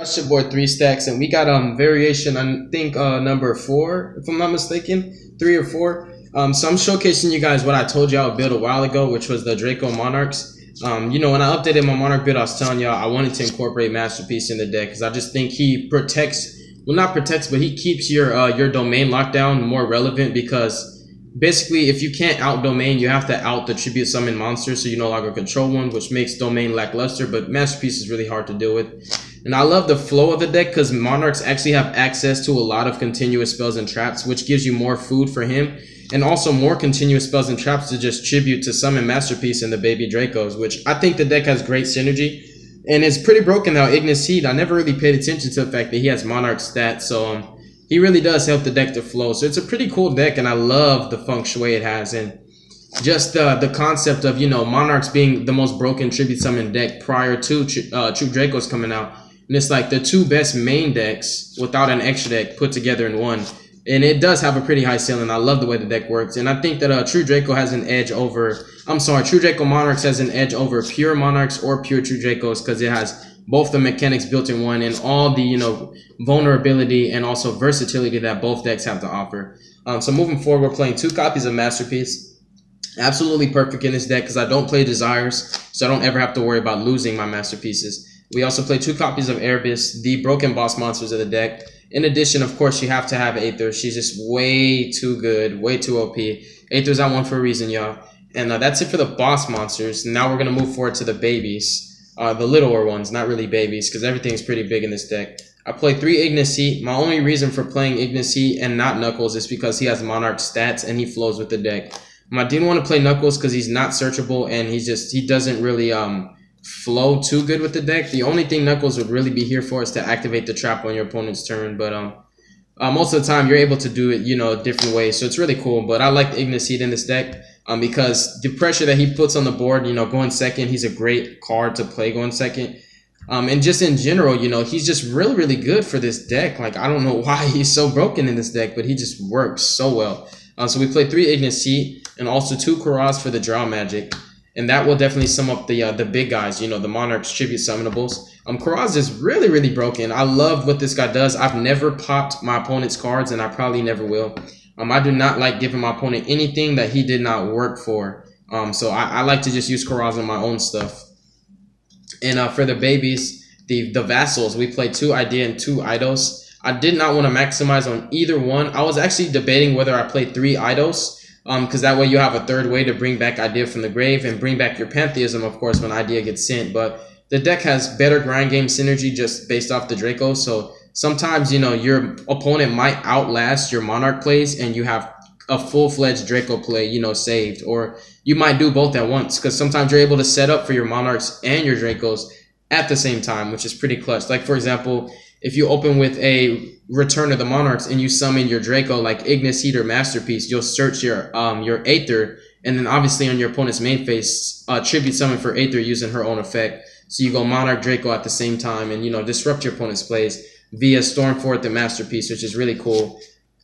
That's your boy 3 Stacks, and we got variation, I think number 4, if I'm not mistaken, 3 or 4. So I'm showcasing you guys what I told y'all to build a while ago, which was the Draco Monarchs. You know, when I updated my Monarch build, I was telling y'all I wanted to incorporate Masterpiece in the deck because I just think he protects, well, not protects, but he keeps your domain lockdown more relevant, because basically if you can't out domain, you have to out the tribute summon monsters, so you no longer control one, which makes domain lackluster. But Masterpiece is really hard to deal with. And I love the flow of the deck because Monarchs actually have access to a lot of continuous spells and traps, which gives you more food for him, and also more continuous spells and traps to just tribute to summon Masterpiece and the baby Dracos, which I think the deck has great synergy. And it's pretty broken now. Ignis Seed, I never really paid attention to the fact that he has Monarch stats, so he really does help the deck to flow. So it's a pretty cool deck, and I love the feng shui it has, and just the concept of, you know, Monarchs being the most broken tribute summon deck prior to True Dracos coming out. And it's like the two best main decks without an extra deck put together in one. And it does have a pretty high ceiling. I love the way the deck works. And I think that True Draco has an edge over, True Draco Monarchs has an edge over pure Monarchs or pure True Dracos, because it has both the mechanics built in one and all the, you know, vulnerability and also versatility that both decks have to offer. So moving forward, we're playing 2 copies of Masterpiece. Absolutely perfect in this deck because I don't play Desires, so I don't ever have to worry about losing my Masterpieces. We also play 2 copies of Erebus, the broken boss monsters of the deck. In addition, of course, you have to have Aether. She's just way too good, way too OP. Aether's at 1 for a reason, y'all. And that's it for the boss monsters. Now we're going to move forward to the babies. The littler ones, not really babies, because everything's pretty big in this deck. I play 3 Ignis Heat. My only reason for playing Ignis Heat and not Knuckles is because he has Monarch stats and he flows with the deck. I didn't want to play Knuckles because he's not searchable and he doesn't really flow too good with the deck. The only thing Knuckles would really be here for is to activate the trap on your opponent's turn, but most of the time you're able to do it, you know, different ways, so it's really cool. But I like the Ignis Seed in this deck because the pressure that he puts on the board, you know, going second, he's a great card to play going second. And just in general, you know, he's just really, really good for this deck. Like, I don't know why he's so broken in this deck, but he just works so well. So we play 3 Ignis Seed and also 2 Karaz for the draw magic. And that will definitely sum up the big guys, you know, the Monarchs tribute summonables. Karaz is really, really broken. I love what this guy does. I've never popped my opponent's cards, and I probably never will. I do not like giving my opponent anything that he did not work for. So I like to just use Karaz on my own stuff. And for the babies, the vassals, we play 2 Idea and 2 Eidos. I did not want to maximize on either one. I was actually debating whether I play 3 Eidos. Because that way you have a 3rd way to bring back Idea from the grave and bring back your Pantheism, of course, when Idea gets sent. But the deck has better grind game synergy just based off the Draco. So sometimes, you know, your opponent might outlast your Monarch plays and you have a full-fledged Draco play, you know, saved. Or you might do both at once, because sometimes you're able to set up for your Monarchs and your Dracos at the same time, which is pretty clutch. Like, for example, if you open with a Return of the Monarchs and you summon your Draco like Ignis Heat or Masterpiece, you'll search your Aether, and then obviously on your opponent's main phase, tribute summon for Aether using her own effect. So you go Monarch Draco at the same time and, you know, disrupt your opponent's plays via Stormforth and Masterpiece, which is really cool.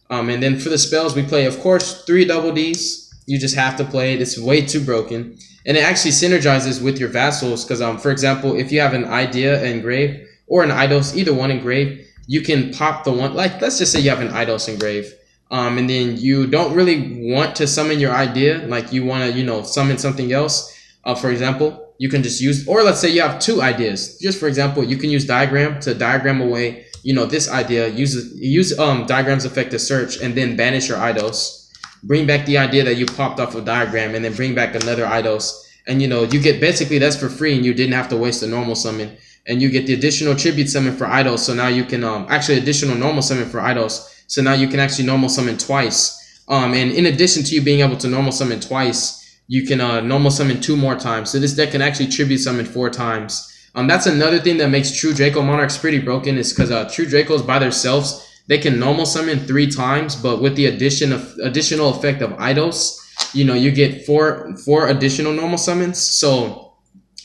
And then for the spells, we play, of course, 3 double Ds. You just have to play it. It's way too broken. And it actually synergizes with your vassals because, for example, if you have an Idea engrave or an Eidos, either one engrave, you can pop the one, like, let's just say you have an Eidos engrave, and then you don't really want to summon your Idea, like you want to, you know, summon something else. For example, you can just use, or let's say you have 2 Ideas. Just for example, you can use Diagram to diagram away, you know, this Idea, use Diagram's effect to search, and then banish your Eidos. Bring back the Idea that you popped off of Diagram, and then bring back another Eidos. And, you know, you get, basically that's for free, and you didn't have to waste a normal summon. And you get the additional tribute summon for Eidos, so now you can actually additional normal summon for Eidos, so now you can actually normal summon twice. And in addition to you being able to normal summon twice, you can normal summon 2 more times. So this deck can actually tribute summon 4 times. That's another thing that makes True Draco Monarchs pretty broken, is because True Dracos by themselves, they can normal summon 3 times, but with the additional effect of Eidos, you know, you get 4 additional normal summons. So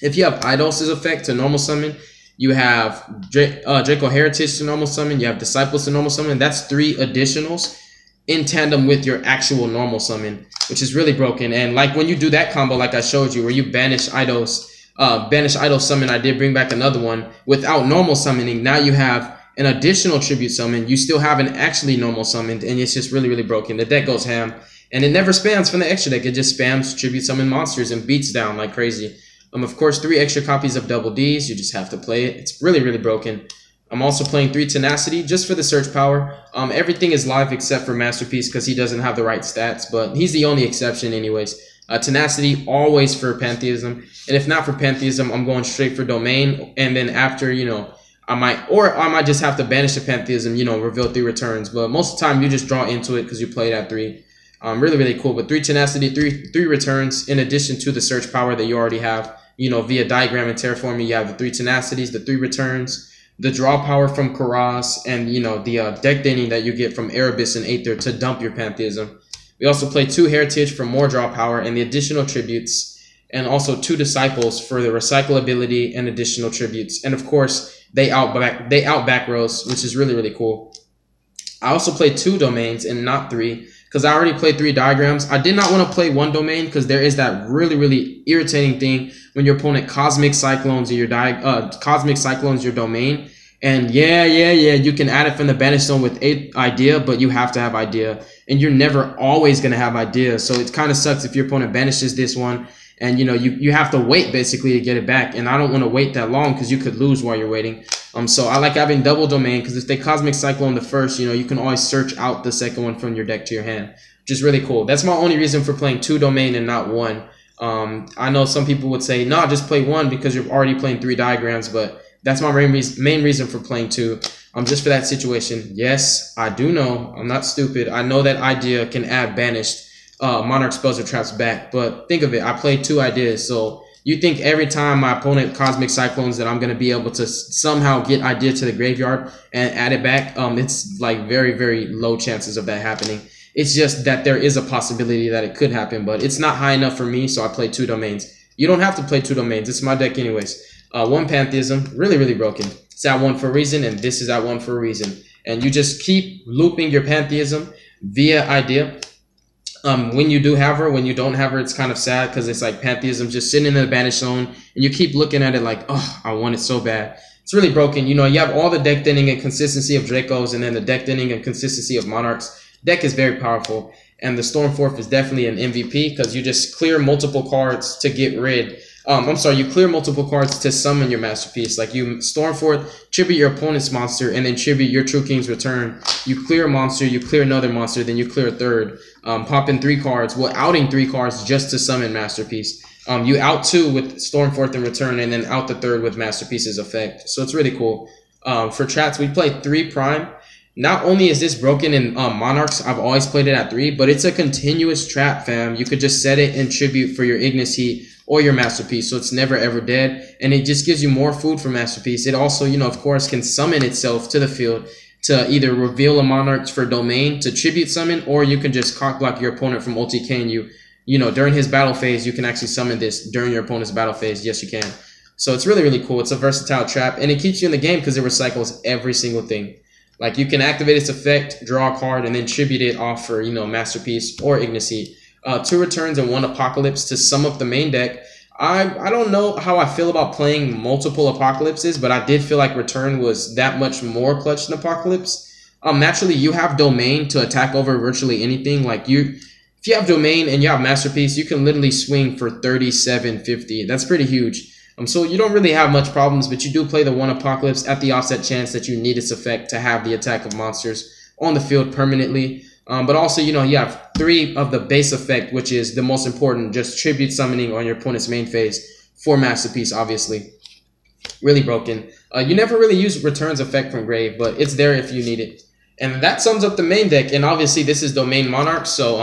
if you have Eidos' effect to normal summon, you have Draco Heritage to normal summon, you have Disciples to normal summon. That's 3 additionals in tandem with your actual normal summon, which is really broken. And like when you do that combo, like I showed you, where you banish Eidos, Banish Idol Summon, I did bring back another one. Without normal summoning, now you have an additional tribute summon. You still have an actually normal summoned, and it's just really, really broken. The deck goes ham, and it never spams from the extra deck. It just spams tribute summon monsters and beats down like crazy. Of course, 3 extra copies of Double D's. You just have to play it. It's really, really broken. I'm also playing 3 Tenacity just for the search power. Everything is live except for Masterpiece because he doesn't have the right stats, but he's the only exception anyways. Tenacity always for Pantheism, and if not for Pantheism, I'm going straight for Domain, and then after, you know, I might just have to banish the Pantheism, you know, reveal 3 returns, but most of the time you just draw into it because you played at 3. Really, really cool. But 3 Tenacity, 3 returns in addition to the search power that you already have, you know, via Diagram and Terraforming. You have the 3 Tenacities, the 3 returns, the draw power from Karaz, and, you know, the deck thinning that you get from Erebus and Aether to dump your Pantheism. We also play 2 Heritage for more draw power and the additional tributes, and also 2 Disciples for the recyclability and additional tributes. And of course, they out back rows, which is really, really cool. I also play 2 Domains and not 3 because I already played 3 Diagrams. I did not want to play 1 Domain because there is that really, really irritating thing when your opponent Cosmic Cyclones your Domain. And yeah, you can add it from the Banish Zone with Idea, but you have to have Idea. And you're never always going to have Idea. So it kind of sucks if your opponent banishes this one. And, you know, you have to wait basically to get it back. And I don't want to wait that long because you could lose while you're waiting. So I like having double Domain because if they Cosmic Cyclone the first, you know, you can always search out the second one from your deck to your hand, which is really cool. That's my only reason for playing 2 Domain and not 1. I know some people would say, no, just play 1 because you're already playing 3 Diagrams, but that's my main reason for playing 2. Just for that situation. Yes, I do know. I'm not stupid. I know that Idea can add banished Monarch spells or traps back, but think of it. I played 2 Ideas, so you think every time my opponent Cosmic Cyclones that I'm going to be able to somehow get Idea to the graveyard and add it back? It's like very, very low chances of that happening. It's just that there is a possibility that it could happen, but it's not high enough for me, so I play 2 Domains. You don't have to play 2 Domains. It's my deck anyways. 1 Pantheism, really, really broken. It's at 1 for a reason, and this is at 1 for a reason. And you just keep looping your Pantheism via Idea. When you do have her, when you don't have her, it's kind of sad because it's like Pantheism just sitting in the Banish Zone, and you keep looking at it like, oh, I want it so bad. It's really broken. You know, you have all the deck thinning and consistency of Dracos, and then the deck thinning and consistency of Monarchs. Deck is very powerful, and the Stormforth is definitely an MVP because you just clear multiple cards to get rid. You clear multiple cards to summon your Masterpiece. Like you Stormforth, tribute your opponent's monster, and then tribute your True King's Return. You clear a monster, you clear another monster, then you clear a third. Pop in 3 cards, outing 3 cards just to summon Masterpiece. You out 2 with Stormforth and Return, and then out the third with Masterpiece's effect. So it's really cool. For traps, we play 3 Prime. Not only is this broken in Monarchs, I've always played it at 3, but it's a continuous trap, fam. You could just set it and tribute for your Ignis Heat or your Masterpiece, so it's never ever dead, and it just gives you more food for Masterpiece. It also, you know, of course, can summon itself to the field to either reveal a Monarch for Domain to tribute summon, or you can just cock block your opponent from OTK, and you know, during his battle phase, you can actually summon this during your opponent's battle phase. Yes, you can. So it's really, really cool. It's a versatile trap, and it keeps you in the game because it recycles every single thing. Like you can activate its effect, draw a card, and then tribute it off for, you know, Masterpiece or Ignis Heat. 2 returns and 1 Apocalypse to sum up the main deck. I don't know how I feel about playing multiple Apocalypses, but I did feel like Return was that much more clutch than Apocalypse. Naturally, you have Domain to attack over virtually anything. Like if you have Domain and you have Masterpiece, you can literally swing for 3750. That's pretty huge. So you don't really have much problems, but you do play the 1 Apocalypse at the offset chance that you need its effect to have the attack of monsters on the field permanently. But also, you know, you have 3 of the base effect, which is the most important, just tribute summoning on your opponent's main phase for Masterpiece, obviously. Really broken. You never really use Return's effect from Grave, but it's there if you need it. And that sums up the main deck. And obviously, this is Domain Monarch, so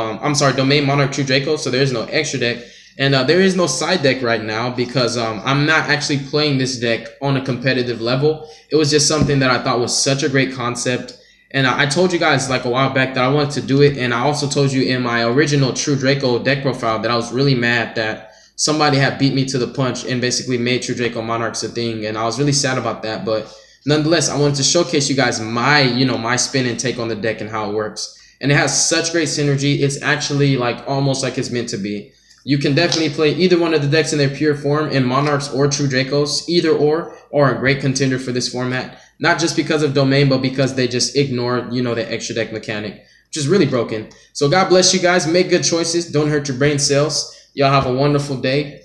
Domain Monarch True Draco, so there's no extra deck. And there is no side deck right now because I'm not actually playing this deck on a competitive level. It was just something that I thought was such a great concept. And I told you guys like a while back that I wanted to do it. And I also told you in my original True Draco deck profile that I was really mad that somebody had beat me to the punch and basically made True Draco Monarchs a thing. And I was really sad about that. But nonetheless, I wanted to showcase you guys my spin and take on the deck and how it works. And it has such great synergy. It's actually like almost like it's meant to be. You can definitely play either one of the decks in their pure form in Monarchs or True Dracos. Either or are a great contender for this format. Not just because of domain, but because they just ignore, you know, the extra deck mechanic, which is really broken. So God bless you guys. Make good choices. Don't hurt your brain cells. Y'all have a wonderful day.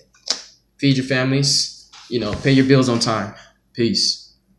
Feed your families. You know, pay your bills on time. Peace.